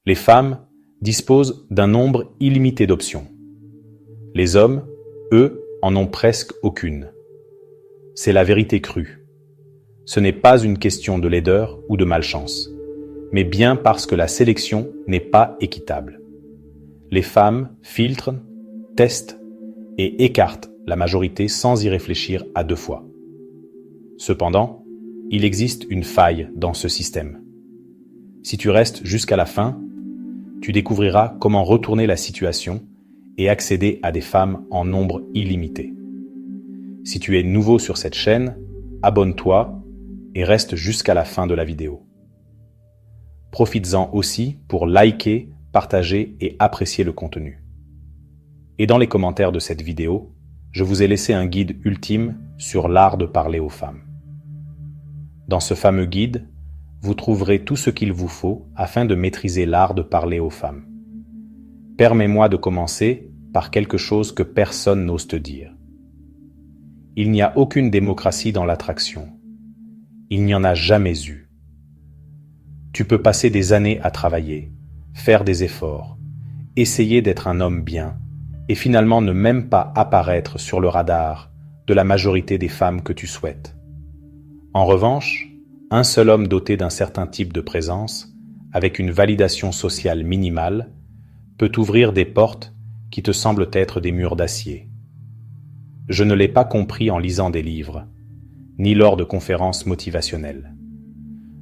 Les femmes disposent d'un nombre illimité d'options. Les hommes, eux, en ont presque aucune. C'est la vérité crue. Ce n'est pas une question de laideur ou de malchance, mais bien parce que la sélection n'est pas équitable. Les femmes filtrent, testent et écartent la majorité sans y réfléchir à deux fois. Cependant, il existe une faille dans ce système. Si tu restes jusqu'à la fin, tu découvriras comment retourner la situation et accéder à des femmes en nombre illimité. Si tu es nouveau sur cette chaîne, abonne-toi et reste jusqu'à la fin de la vidéo. Profites-en aussi pour liker, partager et apprécier le contenu. Et dans les commentaires de cette vidéo, je vous ai laissé un guide ultime sur l'art de parler aux femmes. Dans ce fameux guide, vous trouverez tout ce qu'il vous faut afin de maîtriser l'art de parler aux femmes. Permets-moi de commencer par quelque chose que personne n'ose te dire. Il n'y a aucune démocratie dans l'attraction. Il n'y en a jamais eu. Tu peux passer des années à travailler, faire des efforts, essayer d'être un homme bien, et finalement ne même pas apparaître sur le radar de la majorité des femmes que tu souhaites. En revanche, un seul homme doté d'un certain type de présence, avec une validation sociale minimale, peut ouvrir des portes qui te semblent être des murs d'acier. Je ne l'ai pas compris en lisant des livres, ni lors de conférences motivationnelles.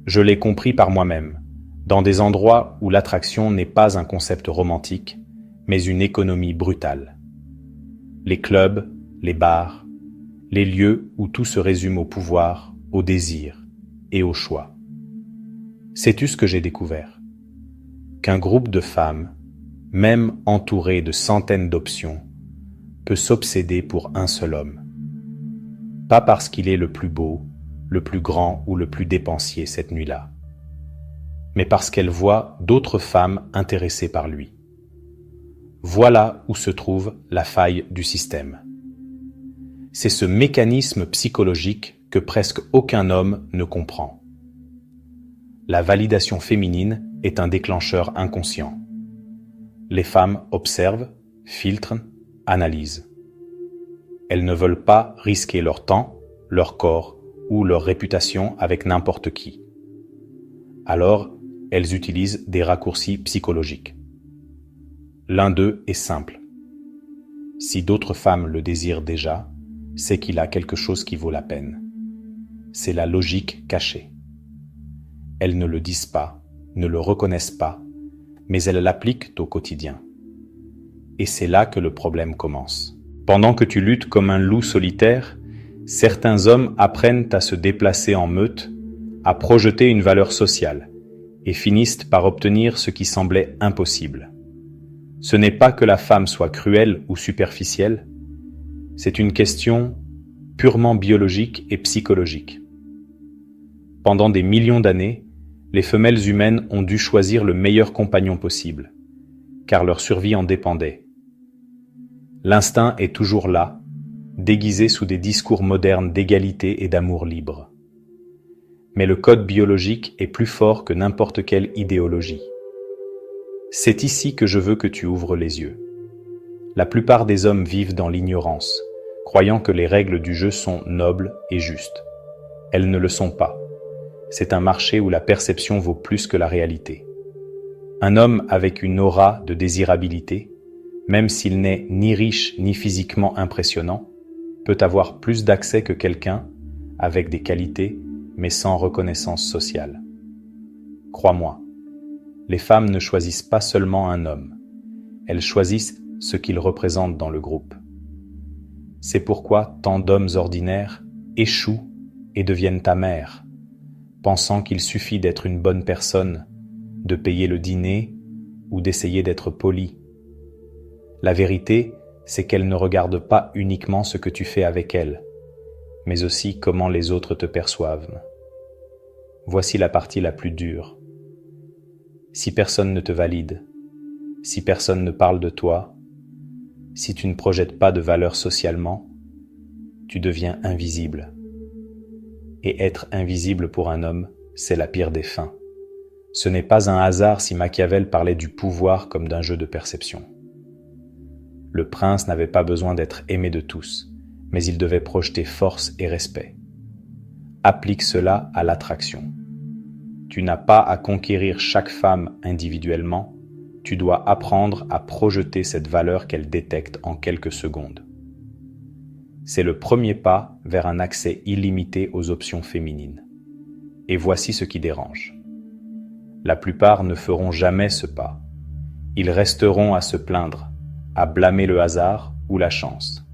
Je l'ai compris par moi-même, dans des endroits où l'attraction n'est pas un concept romantique, mais une économie brutale. Les clubs, les bars, les lieux où tout se résume au pouvoir, au désir et au choix. Sais-tu ce que j'ai découvert? Qu'un groupe de femmes, même entouré de centaines d'options, peut s'obséder pour un seul homme. Pas parce qu'il est le plus beau, le plus grand ou le plus dépensier cette nuit-là, mais parce qu'elle voit d'autres femmes intéressées par lui. Voilà où se trouve la faille du système. C'est ce mécanisme psychologique que presque aucun homme ne comprend. La validation féminine est un déclencheur inconscient. Les femmes observent, filtrent, analysent. Elles ne veulent pas risquer leur temps, leur corps ou leur réputation avec n'importe qui. Alors, elles utilisent des raccourcis psychologiques. L'un d'eux est simple. Si d'autres femmes le désirent déjà, c'est qu'il a quelque chose qui vaut la peine. C'est la logique cachée. Elles ne le disent pas, ne le reconnaissent pas, mais elles l'appliquent au quotidien. Et c'est là que le problème commence. Pendant que tu luttes comme un loup solitaire, certains hommes apprennent à se déplacer en meute, à projeter une valeur sociale, et finissent par obtenir ce qui semblait impossible. Ce n'est pas que la femme soit cruelle ou superficielle, c'est une question purement biologique et psychologique. Pendant des millions d'années, les femelles humaines ont dû choisir le meilleur compagnon possible, car leur survie en dépendait. L'instinct est toujours là, déguisé sous des discours modernes d'égalité et d'amour libre. Mais le code biologique est plus fort que n'importe quelle idéologie. C'est ici que je veux que tu ouvres les yeux. La plupart des hommes vivent dans l'ignorance, croyant que les règles du jeu sont nobles et justes. Elles ne le sont pas. C'est un marché où la perception vaut plus que la réalité. Un homme avec une aura de désirabilité, même s'il n'est ni riche ni physiquement impressionnant, peut avoir plus d'accès que quelqu'un avec des qualités mais sans reconnaissance sociale. Crois-moi, les femmes ne choisissent pas seulement un homme, elles choisissent ce qu'il représente dans le groupe. C'est pourquoi tant d'hommes ordinaires échouent et deviennent amers, pensant qu'il suffit d'être une bonne personne, de payer le dîner ou d'essayer d'être poli. La vérité, c'est qu'elles ne regardent pas uniquement ce que tu fais avec elles, mais aussi comment les autres te perçoivent. Voici la partie la plus dure. Si personne ne te valide, si personne ne parle de toi, si tu ne projettes pas de valeur socialement, tu deviens invisible. Et être invisible pour un homme, c'est la pire des fins. Ce n'est pas un hasard si Machiavel parlait du pouvoir comme d'un jeu de perception. Le prince n'avait pas besoin d'être aimé de tous, mais il devait projeter force et respect. Applique cela à l'attraction. Tu n'as pas à conquérir chaque femme individuellement, tu dois apprendre à projeter cette valeur qu'elle détecte en quelques secondes. C'est le premier pas vers un accès illimité aux options féminines. Et voici ce qui dérange. La plupart ne feront jamais ce pas. Ils resteront à se plaindre, à blâmer le hasard ou la chance.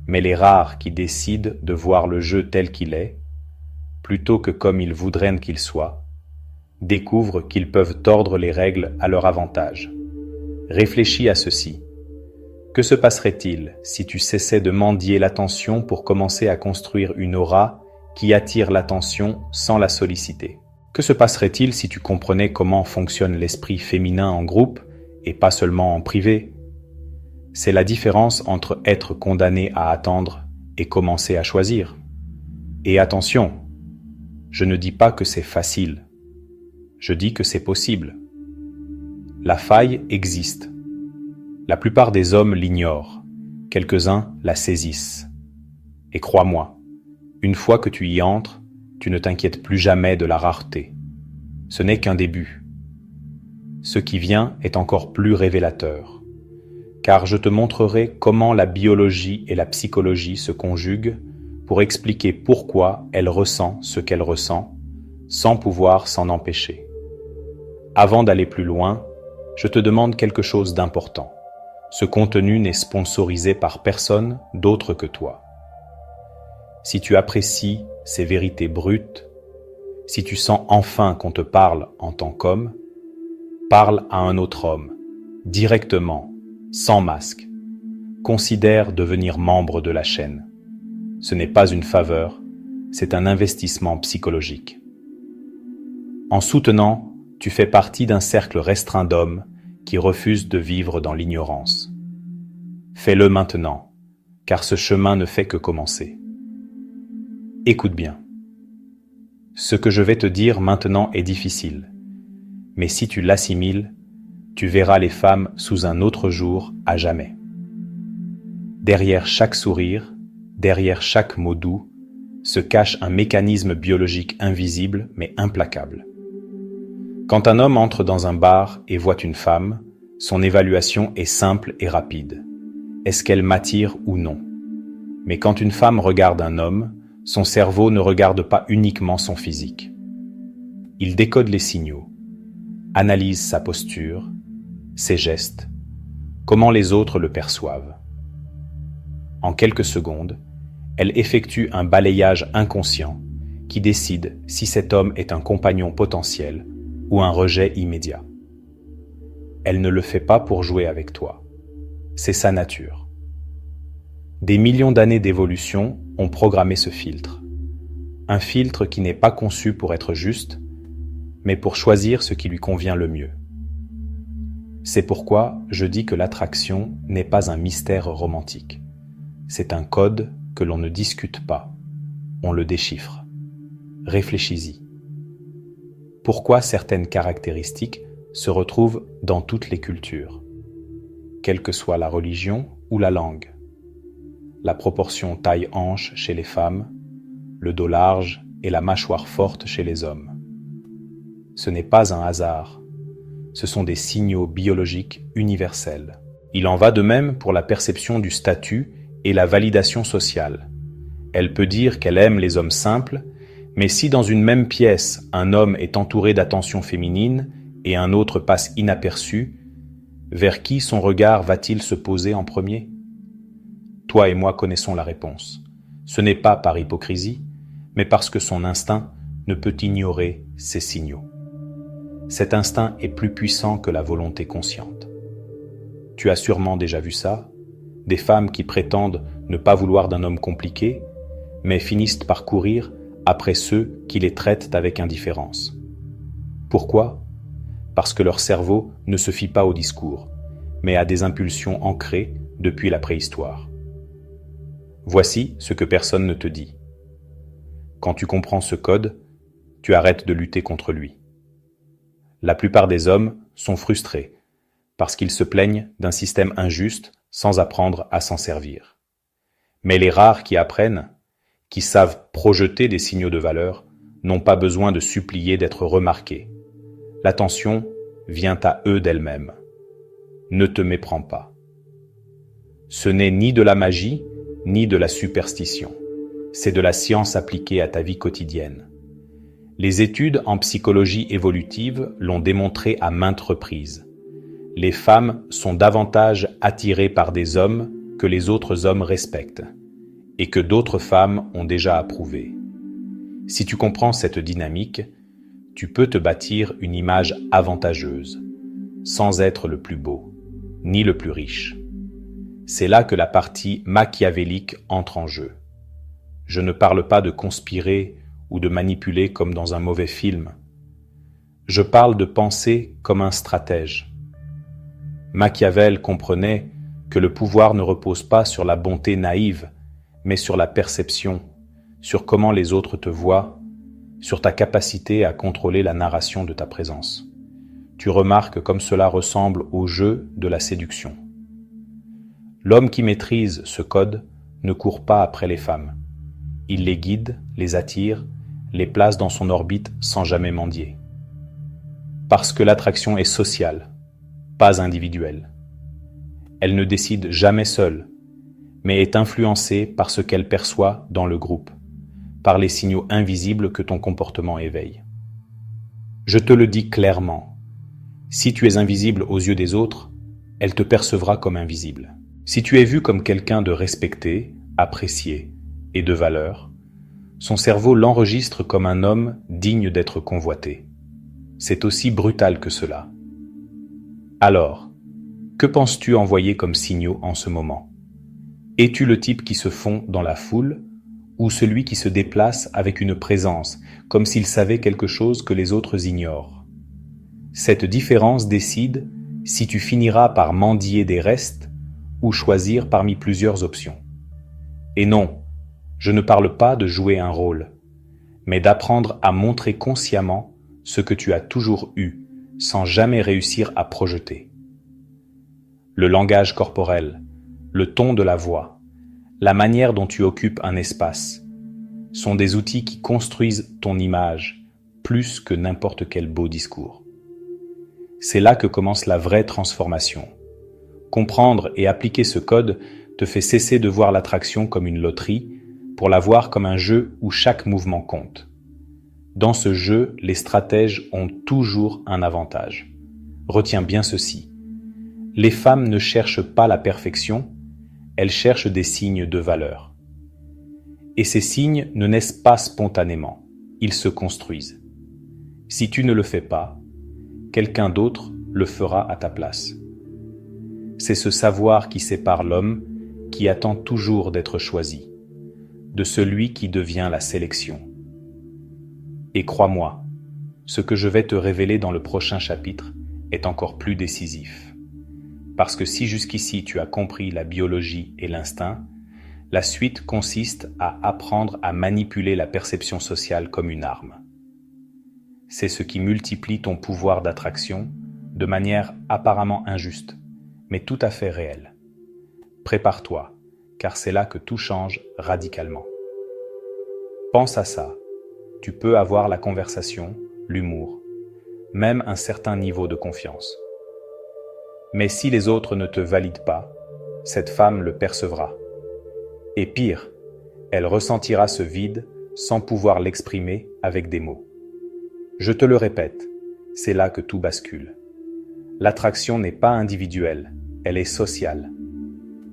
Mais les rares qui décident de voir le jeu tel qu'il est, plutôt que comme ils voudraient qu'il soit, découvrent qu'ils peuvent tordre les règles à leur avantage. Réfléchis à ceci. Que se passerait-il si tu cessais de mendier l'attention pour commencer à construire une aura qui attire l'attention sans la solliciter? Que se passerait-il si tu comprenais comment fonctionne l'esprit féminin en groupe et pas seulement en privé? C'est la différence entre être condamné à attendre et commencer à choisir. Et attention, je ne dis pas que c'est facile. Je dis que c'est possible. La faille existe. La plupart des hommes l'ignorent. Quelques-uns la saisissent. Et crois-moi, une fois que tu y entres, tu ne t'inquiètes plus jamais de la rareté. Ce n'est qu'un début. Ce qui vient est encore plus révélateur, car je te montrerai comment la biologie et la psychologie se conjuguent pour expliquer pourquoi elle ressent ce qu'elle ressent, sans pouvoir s'en empêcher. Avant d'aller plus loin, je te demande quelque chose d'important. Ce contenu n'est sponsorisé par personne d'autre que toi. Si tu apprécies ces vérités brutes, si tu sens enfin qu'on te parle en tant qu'homme, parle à un autre homme, directement, sans masque. Considère devenir membre de la chaîne. Ce n'est pas une faveur, c'est un investissement psychologique. En soutenant, tu fais partie d'un cercle restreint d'hommes qui refusent de vivre dans l'ignorance. Fais-le maintenant, car ce chemin ne fait que commencer. Écoute bien. Ce que je vais te dire maintenant est difficile, mais si tu l'assimiles, tu verras les femmes sous un autre jour à jamais. Derrière chaque sourire, derrière chaque mot doux, se cache un mécanisme biologique invisible mais implacable. Quand un homme entre dans un bar et voit une femme, son évaluation est simple et rapide. Est-ce qu'elle m'attire ou non? Mais quand une femme regarde un homme, son cerveau ne regarde pas uniquement son physique. Il décode les signaux, analyse sa posture, ses gestes, comment les autres le perçoivent. En quelques secondes, elle effectue un balayage inconscient qui décide si cet homme est un compagnon potentiel ou un rejet immédiat. Elle ne le fait pas pour jouer avec toi. C'est sa nature. Des millions d'années d'évolution ont programmé ce filtre. Un filtre qui n'est pas conçu pour être juste, mais pour choisir ce qui lui convient le mieux. C'est pourquoi je dis que l'attraction n'est pas un mystère romantique. C'est un code que l'on ne discute pas, on le déchiffre. Réfléchis-y. Pourquoi certaines caractéristiques se retrouvent dans toutes les cultures, quelle que soit la religion ou la langue? La proportion taille-hanche chez les femmes, le dos large et la mâchoire forte chez les hommes. Ce n'est pas un hasard, ce sont des signaux biologiques universels. Il en va de même pour la perception du statut et la validation sociale. Elle peut dire qu'elle aime les hommes simples, mais si dans une même pièce, un homme est entouré d'attention féminine et un autre passe inaperçu, vers qui son regard va-t-il se poser en premier? Toi et moi connaissons la réponse. Ce n'est pas par hypocrisie, mais parce que son instinct ne peut ignorer ces signaux. Cet instinct est plus puissant que la volonté consciente. Tu as sûrement déjà vu ça, des femmes qui prétendent ne pas vouloir d'un homme compliqué, mais finissent par courir après ceux qui les traitent avec indifférence. Pourquoi? Parce que leur cerveau ne se fie pas au discours, mais à des impulsions ancrées depuis la préhistoire. Voici ce que personne ne te dit. Quand tu comprends ce code, tu arrêtes de lutter contre lui. La plupart des hommes sont frustrés parce qu'ils se plaignent d'un système injuste sans apprendre à s'en servir. Mais les rares qui apprennent, qui savent projeter des signaux de valeur, n'ont pas besoin de supplier d'être remarqués. L'attention vient à eux d'elle-même. Ne te méprends pas. Ce n'est ni de la magie, ni de la superstition. C'est de la science appliquée à ta vie quotidienne. Les études en psychologie évolutive l'ont démontré à maintes reprises. Les femmes sont davantage attirées par des hommes que les autres hommes respectent, et que d'autres femmes ont déjà approuvé. Si tu comprends cette dynamique, tu peux te bâtir une image avantageuse, sans être le plus beau, ni le plus riche. C'est là que la partie machiavélique entre en jeu. Je ne parle pas de conspirer ou de manipuler comme dans un mauvais film. Je parle de penser comme un stratège. Machiavel comprenait que le pouvoir ne repose pas sur la bonté naïve, mais sur la perception, sur comment les autres te voient, sur ta capacité à contrôler la narration de ta présence. Tu remarques comme cela ressemble au jeu de la séduction. L'homme qui maîtrise ce code ne court pas après les femmes. Il les guide, les attire, les place dans son orbite sans jamais mendier. Parce que l'attraction est sociale, pas individuelle. Elle ne décide jamais seule, mais est influencée par ce qu'elle perçoit dans le groupe, par les signaux invisibles que ton comportement éveille. Je te le dis clairement, si tu es invisible aux yeux des autres, elle te percevra comme invisible. Si tu es vu comme quelqu'un de respecté, apprécié et de valeur, son cerveau l'enregistre comme un homme digne d'être convoité. C'est aussi brutal que cela. Alors, que penses-tu envoyer comme signaux en ce moment? Es-tu le type qui se fond dans la foule ou celui qui se déplace avec une présence, comme s'il savait quelque chose que les autres ignorent? Cette différence décide si tu finiras par mendier des restes ou choisir parmi plusieurs options. Et non, je ne parle pas de jouer un rôle, mais d'apprendre à montrer consciemment ce que tu as toujours eu, sans jamais réussir à projeter. Le langage corporel, le ton de la voix, la manière dont tu occupes un espace, sont des outils qui construisent ton image plus que n'importe quel beau discours. C'est là que commence la vraie transformation. Comprendre et appliquer ce code te fait cesser de voir l'attraction comme une loterie pour la voir comme un jeu où chaque mouvement compte. Dans ce jeu, les stratèges ont toujours un avantage. Retiens bien ceci. Les femmes ne cherchent pas la perfection, elles cherchent des signes de valeur. Et ces signes ne naissent pas spontanément, ils se construisent. Si tu ne le fais pas, quelqu'un d'autre le fera à ta place. C'est ce savoir qui sépare l'homme qui attend toujours d'être choisi, de celui qui devient la sélection. Et crois-moi, ce que je vais te révéler dans le prochain chapitre est encore plus décisif. Parce que si jusqu'ici tu as compris la biologie et l'instinct, la suite consiste à apprendre à manipuler la perception sociale comme une arme. C'est ce qui multiplie ton pouvoir d'attraction de manière apparemment injuste, mais tout à fait réelle. Prépare-toi, car c'est là que tout change radicalement. Pense à ça. Tu peux avoir la conversation, l'humour, même un certain niveau de confiance. Mais si les autres ne te valident pas, cette femme le percevra. Et pire, elle ressentira ce vide sans pouvoir l'exprimer avec des mots. Je te le répète, c'est là que tout bascule. L'attraction n'est pas individuelle, elle est sociale.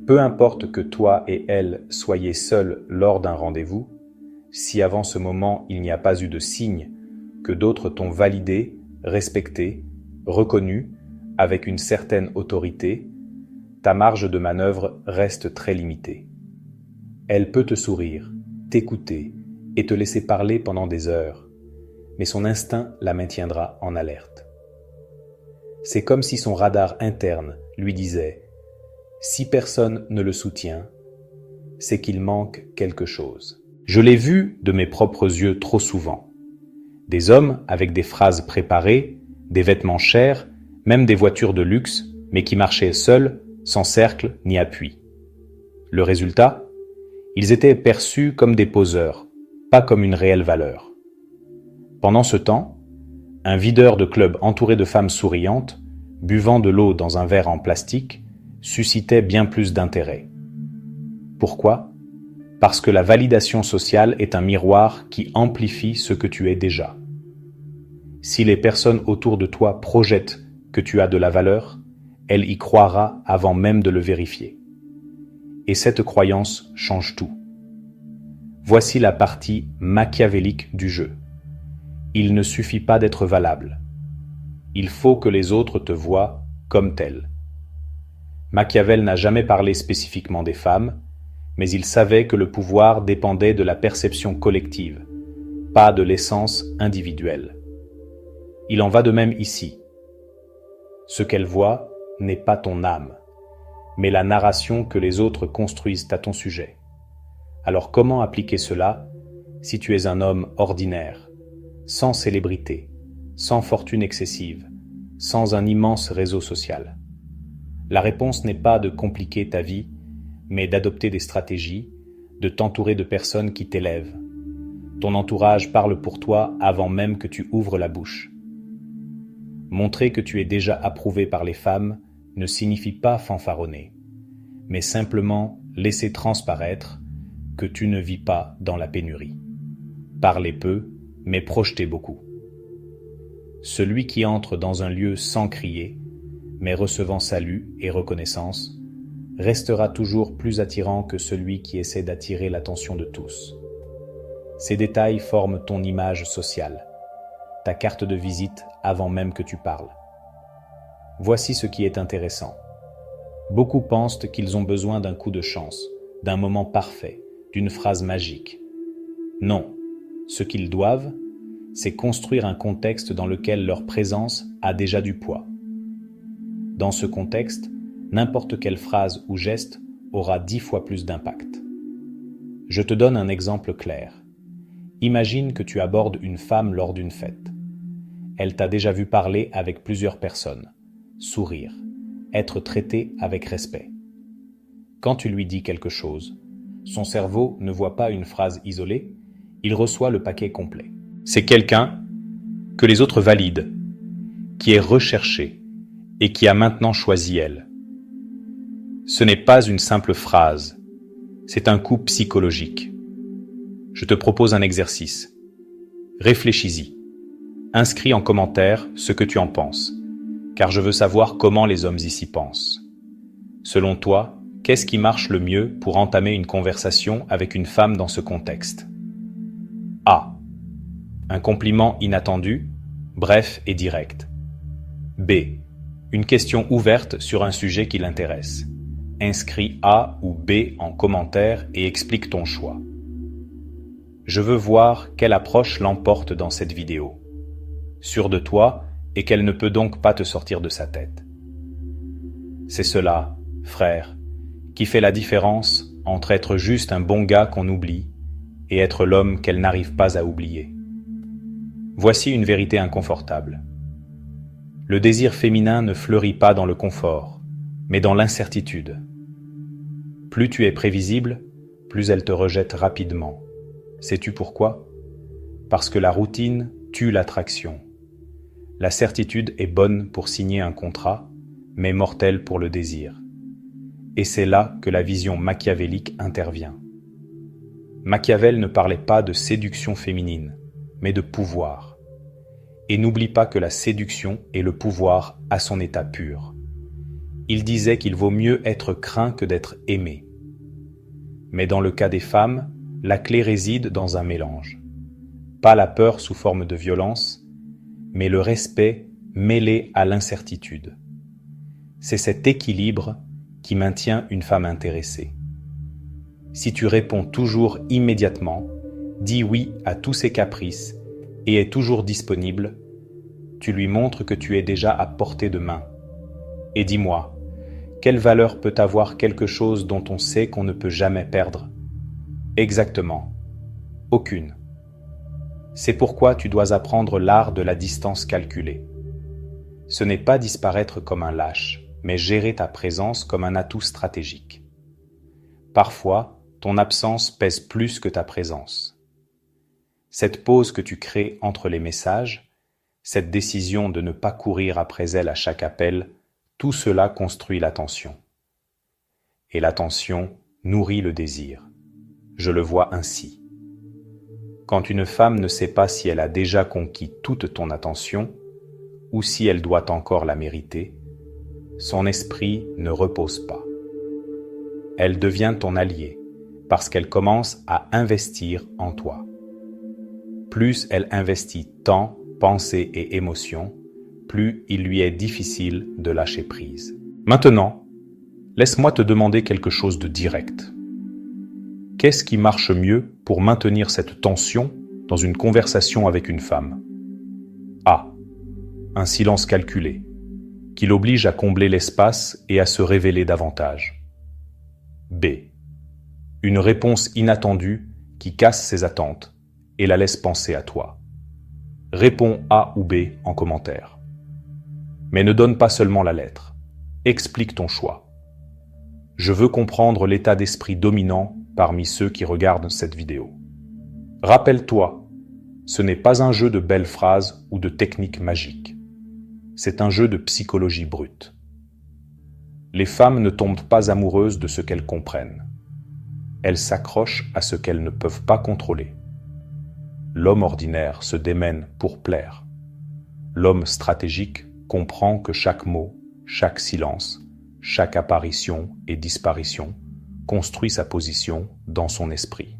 Peu importe que toi et elle soyez seuls lors d'un rendez-vous, si avant ce moment il n'y a pas eu de signe que d'autres t'ont validé, respecté, reconnu, avec une certaine autorité, ta marge de manœuvre reste très limitée. Elle peut te sourire, t'écouter et te laisser parler pendant des heures, mais son instinct la maintiendra en alerte. C'est comme si son radar interne lui disait « Si personne ne le soutient, c'est qu'il manque quelque chose. » Je l'ai vu de mes propres yeux trop souvent. Des hommes avec des phrases préparées, des vêtements chers, même des voitures de luxe, mais qui marchaient seuls, sans cercle ni appui. Le résultat? Ils étaient perçus comme des poseurs, pas comme une réelle valeur. Pendant ce temps, un videur de club entouré de femmes souriantes, buvant de l'eau dans un verre en plastique, suscitait bien plus d'intérêt. Pourquoi? Parce que la validation sociale est un miroir qui amplifie ce que tu es déjà. Si les personnes autour de toi projettent que tu as de la valeur, elle y croira avant même de le vérifier. Et cette croyance change tout. Voici la partie machiavélique du jeu. Il ne suffit pas d'être valable. Il faut que les autres te voient comme tel. Machiavel n'a jamais parlé spécifiquement des femmes, mais il savait que le pouvoir dépendait de la perception collective, pas de l'essence individuelle. Il en va de même ici. Ce qu'elle voit n'est pas ton âme, mais la narration que les autres construisent à ton sujet. Alors comment appliquer cela si tu es un homme ordinaire, sans célébrité, sans fortune excessive, sans un immense réseau social? La réponse n'est pas de compliquer ta vie, mais d'adopter des stratégies, de t'entourer de personnes qui t'élèvent. Ton entourage parle pour toi avant même que tu ouvres la bouche. Montrer que tu es déjà approuvé par les femmes ne signifie pas fanfaronner, mais simplement laisser transparaître que tu ne vis pas dans la pénurie. Parler peu, mais projeter beaucoup. Celui qui entre dans un lieu sans crier, mais recevant salut et reconnaissance, restera toujours plus attirant que celui qui essaie d'attirer l'attention de tous. Ces détails forment ton image sociale, ta carte de visite avant même que tu parles. Voici ce qui est intéressant. Beaucoup pensent qu'ils ont besoin d'un coup de chance, d'un moment parfait, d'une phrase magique. Non, ce qu'ils doivent, c'est construire un contexte dans lequel leur présence a déjà du poids. Dans ce contexte, n'importe quelle phrase ou geste aura 10 fois plus d'impact. Je te donne un exemple clair. Imagine que tu abordes une femme lors d'une fête. Elle t'a déjà vu parler avec plusieurs personnes, sourire, être traitée avec respect. Quand tu lui dis quelque chose, son cerveau ne voit pas une phrase isolée, il reçoit le paquet complet. C'est quelqu'un que les autres valident, qui est recherché et qui a maintenant choisi elle. Ce n'est pas une simple phrase, c'est un coup psychologique. Je te propose un exercice. Réfléchis-y. Inscris en commentaire ce que tu en penses, car je veux savoir comment les hommes ici pensent. Selon toi, qu'est-ce qui marche le mieux pour entamer une conversation avec une femme dans ce contexte? A. Un compliment inattendu, bref et direct. B. Une question ouverte sur un sujet qui l'intéresse. Inscris A ou B en commentaire et explique ton choix. Je veux voir quelle approche l'emporte dans cette vidéo. Sûr de toi et qu'elle ne peut donc pas te sortir de sa tête. C'est cela, frère, qui fait la différence entre être juste un bon gars qu'on oublie et être l'homme qu'elle n'arrive pas à oublier. Voici une vérité inconfortable. Le désir féminin ne fleurit pas dans le confort, mais dans l'incertitude. Plus tu es prévisible, plus elle te rejette rapidement. Sais-tu pourquoi? Parce que la routine tue l'attraction. La certitude est bonne pour signer un contrat, mais mortelle pour le désir. Et c'est là que la vision machiavélique intervient. Machiavel ne parlait pas de séduction féminine, mais de pouvoir. Et n'oublie pas que la séduction est le pouvoir à son état pur. Il disait qu'il vaut mieux être craint que d'être aimé. Mais dans le cas des femmes, la clé réside dans un mélange. Pas la peur sous forme de violence, mais le respect mêlé à l'incertitude. C'est cet équilibre qui maintient une femme intéressée. Si tu réponds toujours immédiatement, dis oui à tous ses caprices et es toujours disponible, tu lui montres que tu es déjà à portée de main. Et dis-moi, quelle valeur peut avoir quelque chose dont on sait qu'on ne peut jamais perdre? Exactement, aucune. C'est pourquoi tu dois apprendre l'art de la distance calculée. Ce n'est pas disparaître comme un lâche, mais gérer ta présence comme un atout stratégique. Parfois, ton absence pèse plus que ta présence. Cette pause que tu crées entre les messages, cette décision de ne pas courir après elle à chaque appel, tout cela construit l'attention. Et l'attention nourrit le désir. Je le vois ainsi. Quand une femme ne sait pas si elle a déjà conquis toute ton attention, ou si elle doit encore la mériter, son esprit ne repose pas. Elle devient ton allié, parce qu'elle commence à investir en toi. Plus elle investit temps, pensée et émotion, plus il lui est difficile de lâcher prise. Maintenant, laisse-moi te demander quelque chose de direct. Qu'est-ce qui marche mieux pour maintenir cette tension dans une conversation avec une femme? A. Un silence calculé, qui l'oblige à combler l'espace et à se révéler davantage. B. Une réponse inattendue qui casse ses attentes et la laisse penser à toi. Réponds A ou B en commentaire. Mais ne donne pas seulement la lettre. Explique ton choix. Je veux comprendre l'état d'esprit dominant parmi ceux qui regardent cette vidéo. Rappelle-toi, ce n'est pas un jeu de belles phrases ou de techniques magiques. C'est un jeu de psychologie brute. Les femmes ne tombent pas amoureuses de ce qu'elles comprennent. Elles s'accrochent à ce qu'elles ne peuvent pas contrôler. L'homme ordinaire se démène pour plaire. L'homme stratégique comprend que chaque mot, chaque silence, chaque apparition et disparition construit sa position dans son esprit.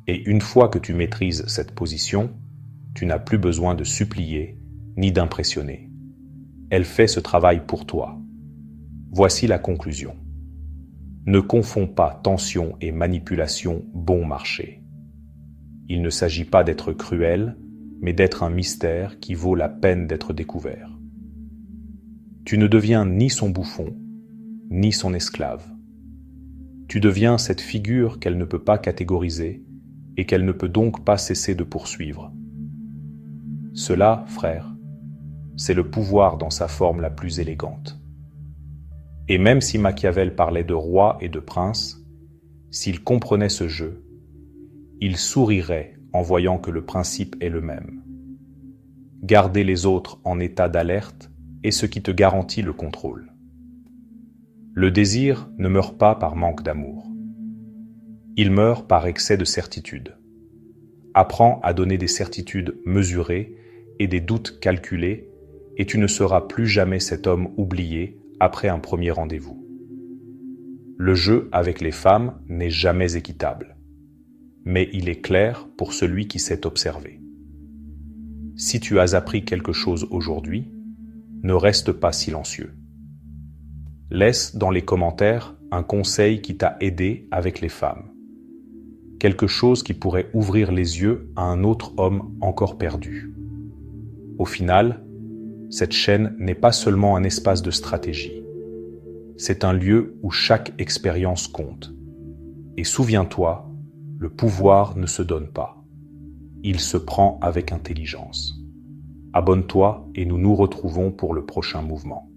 Et une fois que tu maîtrises cette position, tu n'as plus besoin de supplier ni d'impressionner. Elle fait ce travail pour toi. Voici la conclusion. Ne confonds pas tension et manipulation bon marché. Il ne s'agit pas d'être cruel, mais d'être un mystère qui vaut la peine d'être découvert. Tu ne deviens ni son bouffon, ni son esclave. Tu deviens cette figure qu'elle ne peut pas catégoriser et qu'elle ne peut donc pas cesser de poursuivre. Cela, frère, c'est le pouvoir dans sa forme la plus élégante. Et même si Machiavel parlait de roi et de prince, s'il comprenait ce jeu, il sourirait en voyant que le principe est le même. Garder les autres en état d'alerte est ce qui te garantit le contrôle. Le désir ne meurt pas par manque d'amour. Il meurt par excès de certitude. Apprends à donner des certitudes mesurées et des doutes calculés, et tu ne seras plus jamais cet homme oublié après un premier rendez-vous. Le jeu avec les femmes n'est jamais équitable, mais il est clair pour celui qui sait observer. Si tu as appris quelque chose aujourd'hui, ne reste pas silencieux. Laisse dans les commentaires un conseil qui t'a aidé avec les femmes. Quelque chose qui pourrait ouvrir les yeux à un autre homme encore perdu. Au final, cette chaîne n'est pas seulement un espace de stratégie. C'est un lieu où chaque expérience compte. Et souviens-toi, le pouvoir ne se donne pas. Il se prend avec intelligence. Abonne-toi et nous nous retrouvons pour le prochain mouvement.